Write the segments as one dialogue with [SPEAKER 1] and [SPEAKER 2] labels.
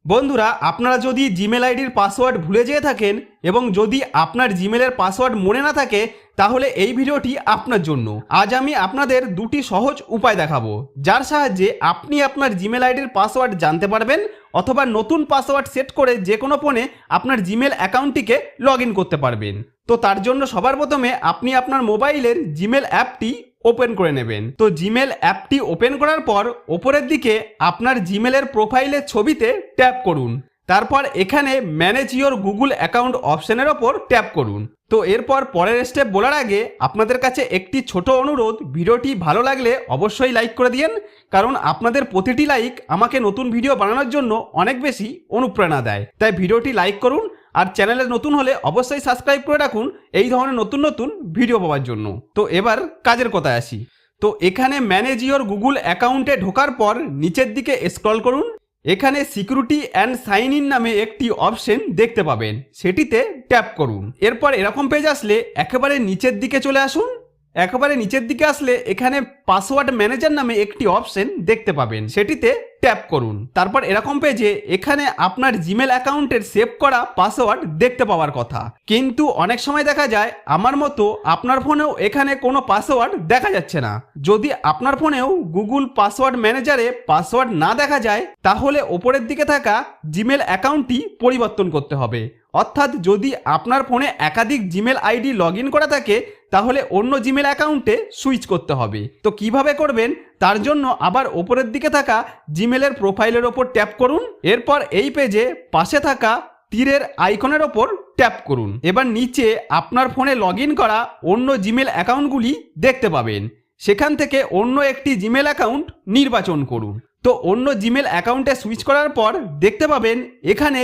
[SPEAKER 1] বন্ধুরা, আপনারা যদি জিমেল আইডির পাসওয়ার্ড ভুলে যেয়ে থাকেন এবং যদি আপনার জিমেলের পাসওয়ার্ড মনে না থাকে, তাহলে এই ভিডিওটি আপনার জন্য। আজ আমি আপনাদের দুটি সহজ উপায় দেখাবো, যার সাহায্যে আপনি আপনার জিমেল আইডির পাসওয়ার্ড জানতে পারবেন অথবা নতুন পাসওয়ার্ড সেট করে যে কোনো ফোনে আপনার জিমেল অ্যাকাউন্টটিকে লগ ইন করতে পারবেন। তো তার জন্য সবার প্রথমে আপনি আপনার মোবাইলের জিমেল অ্যাপটি ওপেন করে নেবেন। তো জিমেল অ্যাপটি ওপেন করার পর ওপরের দিকে আপনার জিমেলের প্রোফাইলের ছবিতে ট্যাপ করুন। তারপর এখানে ম্যানেজ ইওর গুগল অ্যাকাউন্ট অপশনের ওপর ট্যাপ করুন। তো এরপর পরের স্টেপ বলার আগে আপনাদের কাছে একটি ছোট অনুরোধ, ভিডিওটি ভালো লাগলে অবশ্যই লাইক করে দিন, কারণ আপনাদের প্রতিটি লাইক আমাকে নতুন ভিডিও বানানোর জন্য অনেক বেশি অনুপ্রেরণা দেয়। তাই ভিডিওটি লাইক করুন, আর চ্যানেলে নতুন হলে অবশ্যই সাবস্ক্রাইব করে রাখুন এই ধরনের নতুন নতুন ভিডিও পাওয়ার জন্য। তো এবার কাজের কথায় আসি। তো এখানে ম্যানেজ ইওর গুগল অ্যাকাউন্টে ঢোকার পর নিচের দিকে স্ক্রল করুন। এখানে সিকিউরিটি অ্যান্ড সাইন ইন নামে একটি অপশন দেখতে পাবেন, সেটিতে ট্যাপ করুন। এরপর এরকম পেজ আসলে একেবারে নিচের দিকে চলে আসুন। একেবারে নিচের দিকে আসলে এখানে পাসওয়ার্ড ম্যানেজার নামে একটি অপশন দেখতে পাবেন, সেটিতে ট্যাপ করুন। তারপর এরকম পেজে এখানে আপনার জিমেল অ্যাকাউন্টের সেভ করা পাসওয়ার্ড দেখতে পাওয়ার কথা, কিন্তু অনেক সময় দেখা যায় আমার মতো আপনার ফোনেও এখানে কোনো পাসওয়ার্ড দেখা যাচ্ছে না। যদি আপনার ফোনেও গুগল পাসওয়ার্ড ম্যানেজারে পাসওয়ার্ড না দেখা যায়, তাহলে ওপরের দিকে থাকা জিমেল অ্যাকাউন্টটি পরিবর্তন করতে হবে। অর্থাৎ যদি আপনার ফোনে একাধিক জিমেল আইডি লগ ইন করা থাকে, তাহলে অন্য জিমেল অ্যাকাউন্টে সুইচ করতে হবে। তো কিভাবে করবেন তার জন্য আবার ওপরের দিকে থাকা জিমেলের প্রোফাইলের ওপর ট্যাপ করুন। এরপর এই পেজে পাশে থাকা তীরের আইকনের ওপর ট্যাপ করুন। এবার নিচে আপনার ফোনে লগ ইন করা অন্য জিমেল অ্যাকাউন্টগুলি দেখতে পাবেন, সেখান থেকে অন্য একটি জিমেল অ্যাকাউন্ট নির্বাচন করুন। তো অন্য জিমেল অ্যাকাউন্টে সুইচ করার পর দেখতে পাবেন এখানে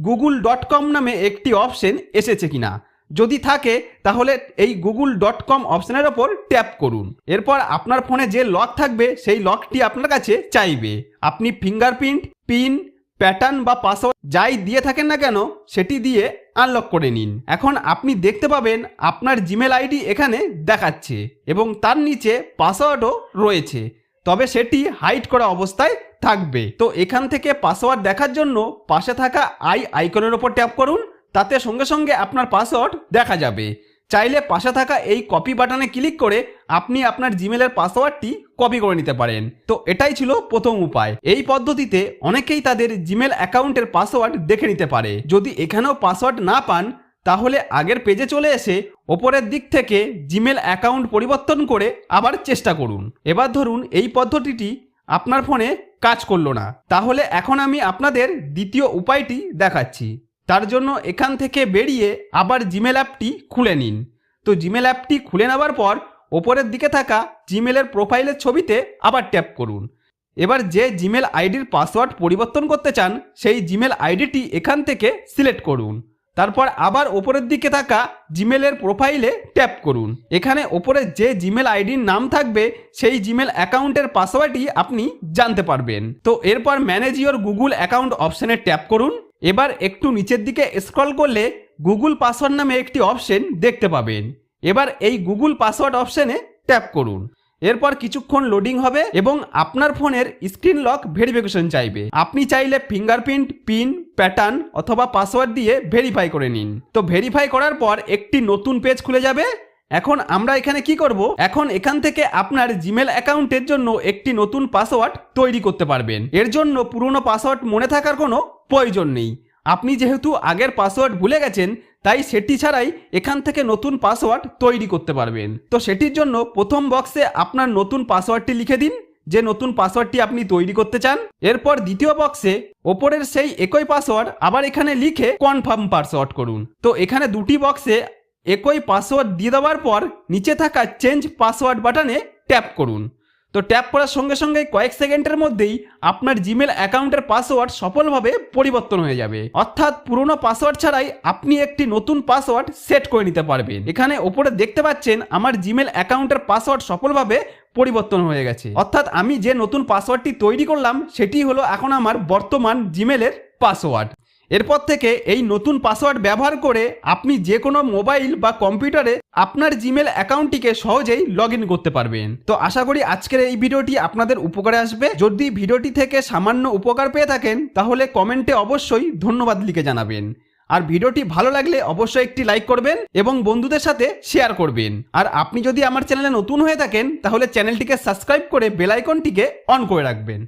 [SPEAKER 1] google.com নামে একটি অপশন এসেছে কিনা। যদি থাকে তাহলে এই google.com অপশনের ওপর ট্যাপ করুন। এরপর আপনার ফোনে যে লক থাকবে সেই লকটি আপনার কাছে চাইবে। আপনি ফিঙ্গারপ্রিন্ট, পিন, প্যাটার্ন বা পাসওয়ার্ড যাই দিয়ে থাকেন না কেন সেটি দিয়ে আনলক করে নিন। এখন আপনি দেখতে পাবেন আপনার জিমেল আইডি এখানে দেখাচ্ছে এবং তার নিচে পাসওয়ার্ডও রয়েছে, তবে সেটি হাইড করা অবস্থায় থাকবে। তো এখান থেকে পাসওয়ার্ড দেখার জন্য পাশে থাকা আইকনের ওপর ট্যাপ করুন, তাতে সঙ্গে সঙ্গে আপনার পাসওয়ার্ড দেখা যাবে। চাইলে পাশে থাকা এই কপি বাটনে ক্লিক করে আপনি আপনার জিমেলের পাসওয়ার্ডটি কপি করে নিতে পারেন। তো এটাই ছিল প্রথম উপায়। এই পদ্ধতিতে অনেকেই তাদের জিমেল অ্যাকাউন্টের পাসওয়ার্ড দেখে নিতে পারে। যদি এখানেও পাসওয়ার্ড না পান, তাহলে আগের পেজে চলে এসে ওপরের দিক থেকে জিমেল অ্যাকাউন্ট পরিবর্তন করে আবার চেষ্টা করুন। এবার ধরুন এই পদ্ধতিটি আপনার ফোনে কাজ করলো না, তাহলে এখন আমি আপনাদের দ্বিতীয় উপায়টি দেখাচ্ছি। তার জন্য এখান থেকে বেরিয়ে আবার জিমেল অ্যাপটি খুলে নিন। তো জিমেল অ্যাপটি খুলে নেওয়ার পর ওপরের দিকে থাকা জিমেলের প্রোফাইলের ছবিতে আবার ট্যাপ করুন। এবার যে জিমেল আইডির পাসওয়ার্ড পরিবর্তন করতে চান সেই জিমেল আইডিটি এখান থেকে সিলেক্ট করুন। তারপর আবার ওপরের দিকে থাকা জিমেলের প্রোফাইলে ট্যাপ করুন। এখানে ওপরে যে জিমেল আইডির নাম থাকবে সেই জিমেল অ্যাকাউন্টের পাসওয়ার্ডই আপনি জানতে পারবেন। তো এরপর ম্যানেজ ইওর গুগল অ্যাকাউন্ট অপশনে ট্যাপ করুন। এবার একটু নিচের দিকে স্ক্রল করলে গুগল পাসওয়ার্ড নামে একটি অপশন দেখতে পাবেন। এবার এই গুগল পাসওয়ার্ড অপশনে ট্যাপ করুন। এরপর কিছুক্ষণ লোডিং হবে এবং আপনার ফোনের স্ক্রিন লক ভেরিফিকেশন চাইবে। আপনি চাইলে ফিঙ্গারপ্রিন্ট, পিন, প্যাটার্ন অথবা পাসওয়ার্ড দিয়ে ভেরিফাই করে নিন। তো ভেরিফাই করার পর একটি নতুন পেজ খুলে যাবে। এখন আমরা এখানে কি করব, এখন এখান থেকে আপনার জিমেল অ্যাকাউন্টের জন্য একটি নতুন পাসওয়ার্ড তৈরি করতে পারবেন। এর জন্য পুরনো পাসওয়ার্ড মনে থাকার কোনো প্রয়োজন নেই। আপনি যেহেতু আগের পাসওয়ার্ড ভুলে গেছেন, তাই সেটি ছাড়াই এখান থেকে নতুন পাসওয়ার্ড তৈরি করতে পারবেন। তো সেটির জন্য প্রথম বক্সে আপনার নতুন পাসওয়ার্ডটি লিখে দিন, যে নতুন পাসওয়ার্ডটি আপনি তৈরি করতে চান। এরপর দ্বিতীয় বক্সে ওপরের সেই একই পাসওয়ার্ড আবার এখানে লিখে কনফার্ম পাসওয়ার্ড করুন। তো এখানে দুটি বক্সে একই পাসওয়ার্ড দিয়ে দেওয়ার পর নিচে থাকা চেঞ্জ পাসওয়ার্ড বাটনে ট্যাপ করুন। তো ট্যাপ করার সঙ্গে সঙ্গে কয়েক সেকেন্ডের মধ্যেই আপনার জিমেল অ্যাকাউন্টের পাসওয়ার্ড সফলভাবে পরিবর্তন হয়ে যাবে। অর্থাৎ পুরনো পাসওয়ার্ড ছাড়াই আপনি একটি নতুন পাসওয়ার্ড সেট করে নিতে পারবেন। এখানে ওপরে দেখতে পাচ্ছেন আমার জিমেল অ্যাকাউন্টের পাসওয়ার্ড সফলভাবে পরিবর্তন হয়ে গেছে। অর্থাৎ আমি যে নতুন পাসওয়ার্ডটি তৈরি করলাম সেটি হলো এখন আমার বর্তমান জিমেলের পাসওয়ার্ড। এরপর থেকে এই নতুন পাসওয়ার্ড ব্যবহার করে আপনি যে কোনো মোবাইল বা কম্পিউটারে আপনার জিমেল অ্যাকাউন্টটিকে সহজেই লগ ইন করতে পারবেন। তো আশা করি আজকের এই ভিডিওটি আপনাদের উপকারে আসবে। যদি ভিডিওটি থেকে সামান্য উপকার পেয়ে থাকেন তাহলে কমেন্টে অবশ্যই ধন্যবাদ লিখে জানাবেন। আর ভিডিওটি ভালো লাগলে অবশ্যই একটি লাইক করবেন এবং বন্ধুদের সাথে শেয়ার করবেন। আর আপনি যদি আমার চ্যানেলে নতুন হয়ে থাকেন তাহলে চ্যানেলটিকে সাবস্ক্রাইব করে বেল আইকনটিকে অন করে রাখবেন।